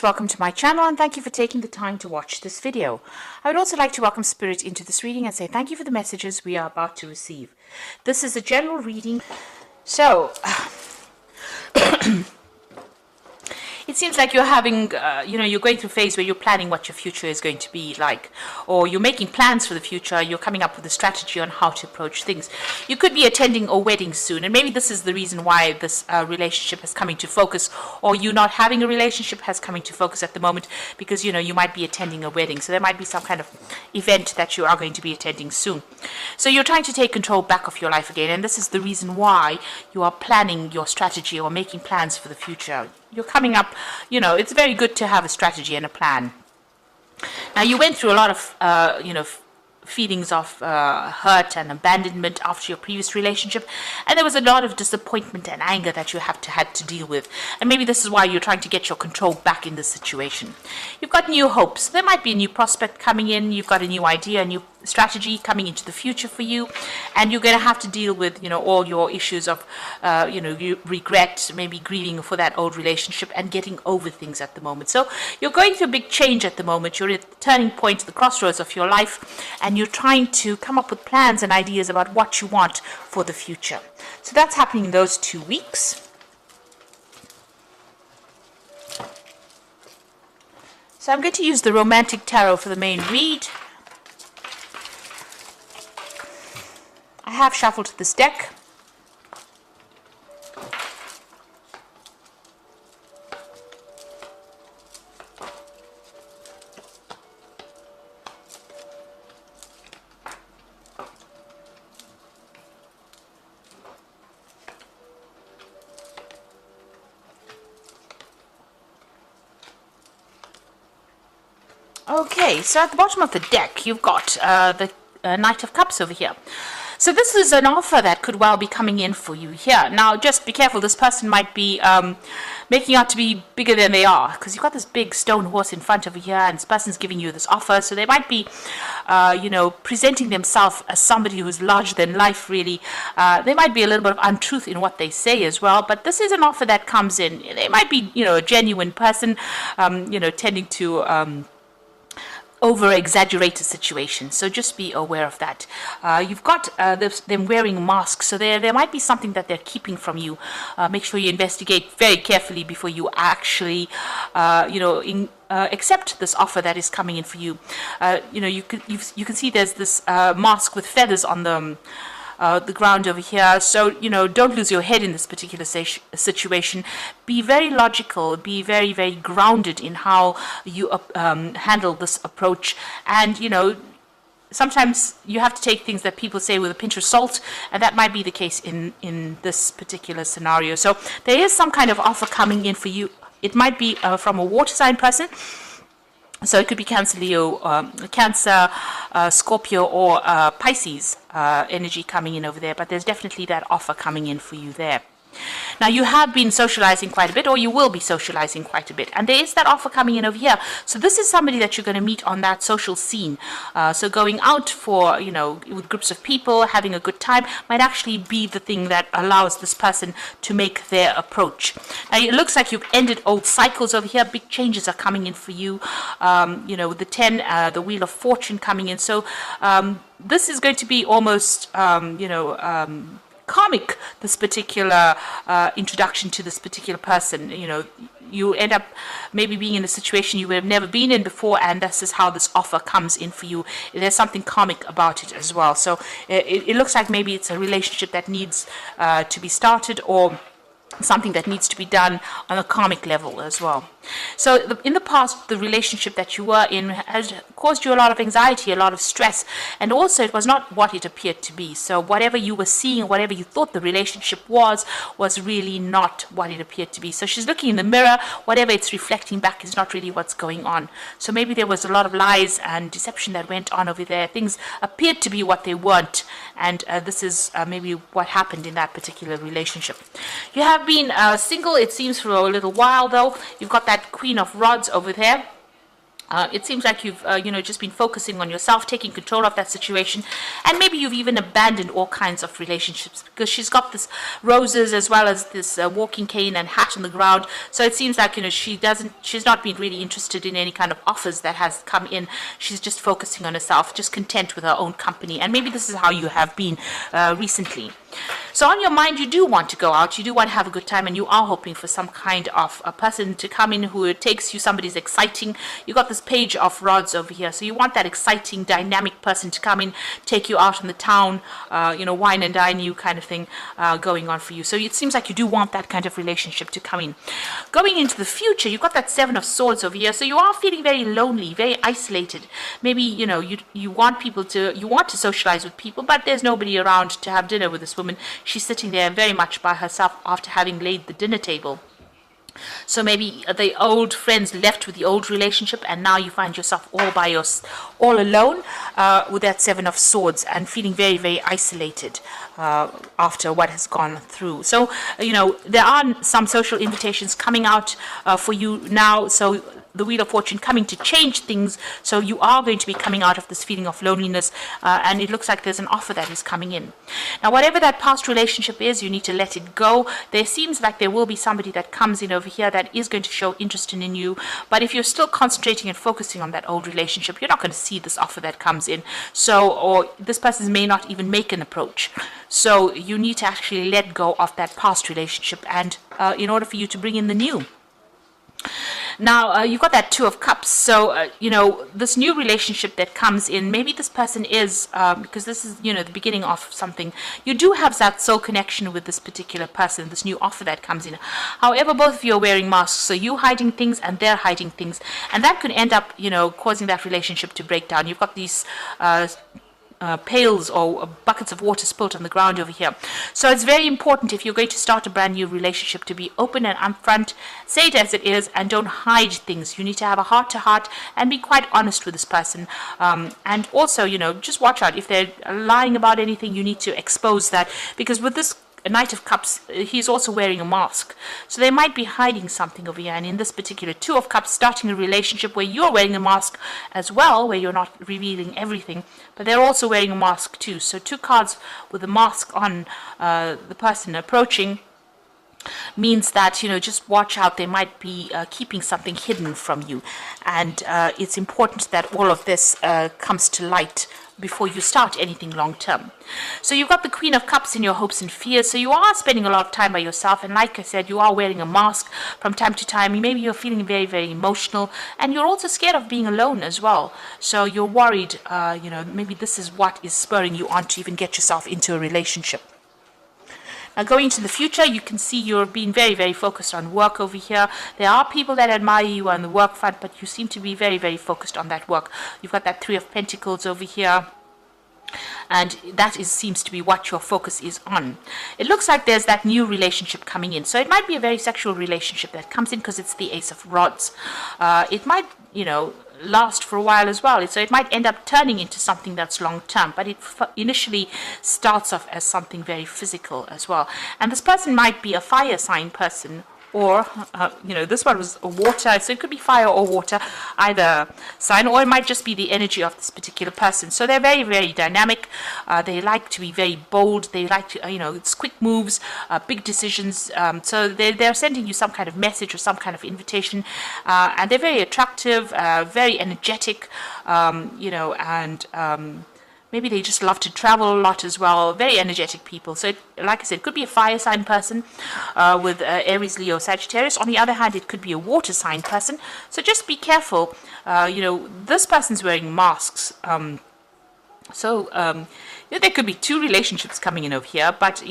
Welcome to my channel and thank you for taking the time to watch this video. I would also like to welcome Spirit into this reading and say thank you for the messages we are about to receive. This is a general reading. So, it seems like you're having, you're going through a phase where you're planning what your future is going to be like, or you're making plans for the future, you're coming up with a strategy on how to approach things. You could be attending a wedding soon, and maybe this is the reason why this relationship has come into focus, or you not having a relationship has come into focus at the moment, because, you might be attending a wedding, so there might be some kind of event that you are going to be attending soon. So you're trying to take control back of your life again, and this is the reason why you are planning your strategy or making plans for the future. You're coming up, it's very good to have a strategy and a plan. Now, you went through a lot of, feelings of hurt and abandonment after your previous relationship, and there was a lot of disappointment and anger that you had to deal with, and maybe this is why you're trying to get your control back in this situation. You've got new hopes. There might be a new prospect coming in. You've got a new idea, a new strategy coming into the future for you, and you're going to have to deal with all your issues of you regret, maybe grieving for that old relationship and getting over things at the moment. So you're going through a big change at the moment. You're at the turning point, the crossroads of your life, and you're trying to come up with plans and ideas about what you want for the future. So that's happening in those 2 weeks. So I'm going to use the Romantic Tarot for the main read. I have shuffled this deck. Okay, so at the bottom of the deck, you've got the Knight of Cups over here. So this is an offer that could well be coming in for you here. Now, just be careful. This person might be making out to be bigger than they are, because you've got this big stone horse in front over here, and this person's giving you this offer. So they might be, presenting themselves as somebody who's larger than life, really. There might be a little bit of untruth in what they say as well, but this is an offer that comes in. They might be, a genuine person, tending to over-exaggerated situation, so just be aware of that. You've got them wearing masks, so there might be something that they're keeping from you. Make sure you investigate very carefully before you actually accept this offer that is coming in for you. You can see there's this mask with feathers on the ground over here. So, don't lose your head in this particular situation. Be very logical, be very, very grounded in how you handle this approach. And, sometimes you have to take things that people say with a pinch of salt, and that might be the case in this particular scenario. So there is some kind of offer coming in for you. It might be from a water sign person. So it could be Cancer, Leo, Cancer, Scorpio, or Pisces energy coming in over there. But there's definitely that offer coming in for you there. Now, you have been socializing quite a bit, or you will be socializing quite a bit, and there is that offer coming in over here. So this is somebody that you're going to meet on that social scene. So going out for, with groups of people, having a good time, might actually be the thing that allows this person to make their approach. Now, it looks like you've ended old cycles over here. Big changes are coming in for you. With the 10, the Wheel of Fortune coming in. So this is going to be almost, karmic, this particular introduction to this particular person. You end up maybe being in a situation you would have never been in before, and this is how this offer comes in for you. There's something karmic about it as well. So it looks like maybe it's a relationship that needs to be started, or something that needs to be done on a karmic level as well. So in the past, the relationship that you were in has caused you a lot of anxiety, a lot of stress, and also it was not what it appeared to be. So whatever you were seeing, whatever you thought the relationship was really not what it appeared to be. So she's looking in the mirror, whatever it's reflecting back is not really what's going on. So maybe there was a lot of lies and deception that went on over there. Things appeared to be what they weren't, and this is maybe what happened in that particular relationship. You have been single, it seems, for a little while, though. You've got that Queen of Rods over there. It seems like you've, just been focusing on yourself, taking control of that situation, and maybe you've even abandoned all kinds of relationships because she's got this roses as well as this walking cane and hat on the ground. So it seems like she's not been really interested in any kind of offers that has come in. She's just focusing on herself, just content with her own company, and maybe this is how you have been recently. So on your mind, you do want to go out, you do want to have a good time, and you are hoping for some kind of a person to come in who takes you, somebody's exciting. You got this page of rods over here, so you want that exciting, dynamic person to come in, take you out in the town, wine and dine you kind of thing going on for you. So it seems like you do want that kind of relationship to come in. Going into the future, you've got that Seven of Swords over here, so you are feeling very lonely, very isolated. Maybe, you want to socialize with people, but there's nobody around to have dinner with this woman. She's sitting there very much by herself after having laid the dinner table. So maybe the old friends left with the old relationship, and now you find yourself all alone with that Seven of Swords and feeling very, very isolated after what has gone through. So, there are some social invitations coming out for you now. So the Wheel of Fortune coming to change things. So you are going to be coming out of this feeling of loneliness, and it looks like there's an offer that is coming in. Now, whatever that past relationship is, you need to let it go. There seems like there will be somebody that comes in over here that is going to show interest in you, but if you're still concentrating and focusing on that old relationship, you're not going to see this offer that comes in. So, or this person may not even make an approach. So you need to actually let go of that past relationship, and in order for you to bring in the new. Now, you've got that Two of Cups. So, this new relationship that comes in, maybe this person is, because this is, the beginning of something. You do have that soul connection with this particular person, this new offer that comes in. However, both of you are wearing masks. So you hiding things and they're hiding things. And that could end up, causing that relationship to break down. You've got these pails or buckets of water spilled on the ground over here. So it's very important, if you're going to start a brand new relationship, to be open and upfront, say it as it is, and don't hide things. You need to have a heart-to-heart and be quite honest with this person. And also, just watch out. If they're lying about anything, you need to expose that, because with this Knight of Cups, he's also wearing a mask. So they might be hiding something over here. And in this particular Two of Cups, starting a relationship where you're wearing a mask as well, where you're not revealing everything, but they're also wearing a mask too. So two cards with a mask on the person approaching means that, just watch out. They might be keeping something hidden from you. And it's important that all of this comes to light before you start anything long term. So you've got the Queen of Cups in your hopes and fears. So you are spending a lot of time by yourself, and like I said, you are wearing a mask from time to time. Maybe you're feeling very, very emotional, and you're also scared of being alone as well. So you're worried, maybe this is what is spurring you on to even get yourself into a relationship. Now, going into the future, you can see you're being very, very focused on work over here. There are people that admire you on the work front, but you seem to be very, very focused on that work. You've got that Three of Pentacles over here, and that seems to be what your focus is on. It looks like there's that new relationship coming in. So it might be a very sexual relationship that comes in, because it's the Ace of Rods. It might, last for a while as well. So it might end up turning into something that's long term, but it initially starts off as something very physical as well. And this person might be a fire sign person, or this one was a water, so it could be fire or water, either sign, or it might just be the energy of this particular person. So they're very, very dynamic. They like to be very bold. They like to, it's quick moves, big decisions. So they're sending you some kind of message or some kind of invitation, and they're very attractive, very energetic, and maybe they just love to travel a lot as well. Very energetic people. So, like I said, it could be a fire sign person with Aries, Leo, Sagittarius. On the other hand, it could be a water sign person. So just be careful. This person's wearing masks. There could be two relationships coming in over here. But,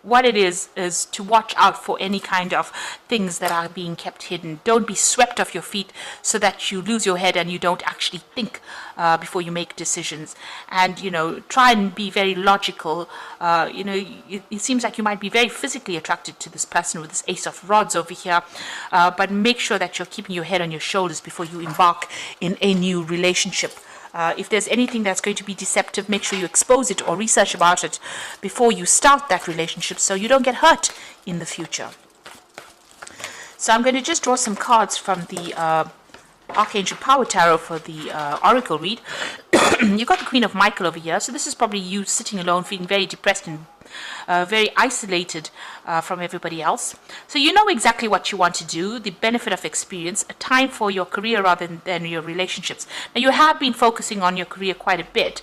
what it is to watch out for any kind of things that are being kept hidden. Don't be swept off your feet so that you lose your head and you don't actually think before you make decisions. And, try and be very logical. It seems like you might be very physically attracted to this person with this Ace of Rods over here. But make sure that you're keeping your head on your shoulders before you embark in a new relationship. If there's anything that's going to be deceptive, make sure you expose it or research about it before you start that relationship, so you don't get hurt in the future. So I'm going to just draw some cards from the Archangel Power Tarot for the Oracle read. You've got the Queen of Michael over here. So this is probably you sitting alone, feeling very depressed and very isolated from everybody else. So you know exactly what you want to do, the benefit of experience, a time for your career rather than your relationships. Now you have been focusing on your career quite a bit.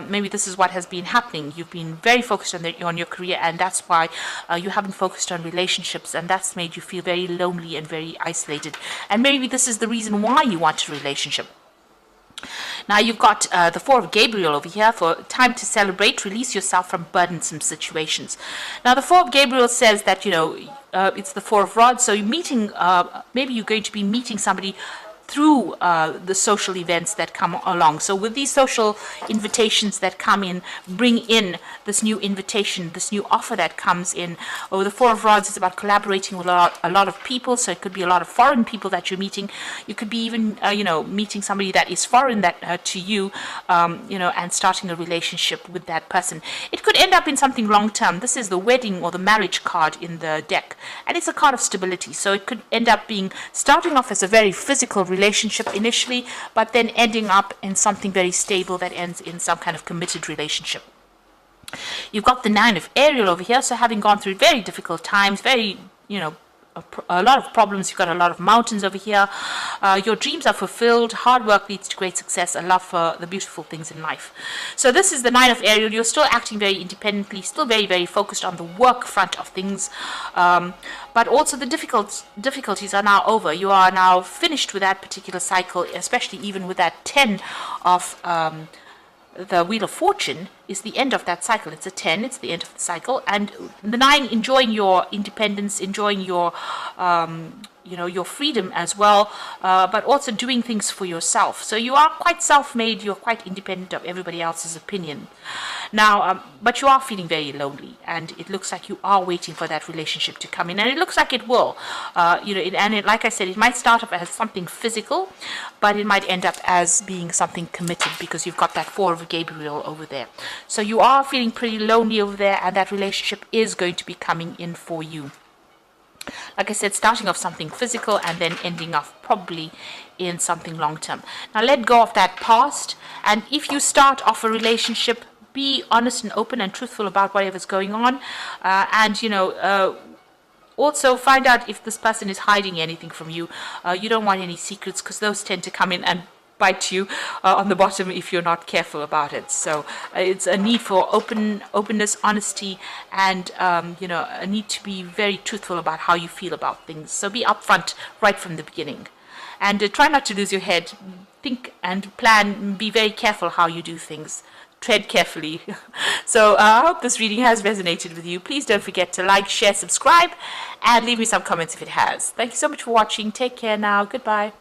Maybe this is what has been happening. You've been very focused on your career, and that's why you haven't focused on relationships, and that's made you feel very lonely and very isolated. And maybe this is the reason why you want a relationship. Now you've got the Four of Gabriel over here for time to celebrate, release yourself from burdensome situations. Now the Four of Gabriel says that, it's the Four of Rods, so you're meeting, maybe you're going to be meeting somebody through the social events that come along. So with these social invitations that come in, bring in this new invitation, this new offer that comes in. Or the Four of Rods is about collaborating with a lot of people. So it could be a lot of foreign people that you're meeting. You could be even, meeting somebody that is foreign that to you, and starting a relationship with that person. It could end up in something long term. This is the wedding or the marriage card in the deck, and it's a card of stability. So it could end up being starting off as a very physical relationship initially, but then ending up in something very stable that ends in some kind of committed relationship. You've got the Nine of Ariel over here, so having gone through very difficult times, very, a lot of problems, you've got a lot of mountains over here. Your dreams are fulfilled, hard work leads to great success, a love for the beautiful things in life. So this is the Nine of Ariel. You're still acting very independently, still very, very focused on the work front of things, but also the difficulties are now over. You are now finished with that particular cycle, especially even with that 10 of the Wheel of Fortune is the end of that cycle. It's a 10, it's the end of the cycle. And the 9, enjoying your independence, enjoying your your freedom as well, but also doing things for yourself. So you are quite self-made, you're quite independent of everybody else's opinion. Now, but you are feeling very lonely, and it looks like you are waiting for that relationship to come in, and it looks like it will. Like I said, it might start off as something physical, but it might end up as being something committed, because you've got that Four of Gabriel over there. So you are feeling pretty lonely over there, and that relationship is going to be coming in for you. Like I said, starting off something physical and then ending off probably in something long-term. Now let go of that past, and if you start off a relationship, be honest and open and truthful about whatever's going on, also find out if this person is hiding anything from you. You don't want any secrets, because those tend to come in and bite you on the bottom if you're not careful about it. So it's a need for openness, honesty, and a need to be very truthful about how you feel about things. So be upfront right from the beginning, and try not to lose your head. Think and plan. Be very careful how you do things. Tread carefully. So I hope this reading has resonated with you. Please don't forget to like, share, subscribe, and leave me some comments if it has. Thank you so much for watching. Take care now. Goodbye.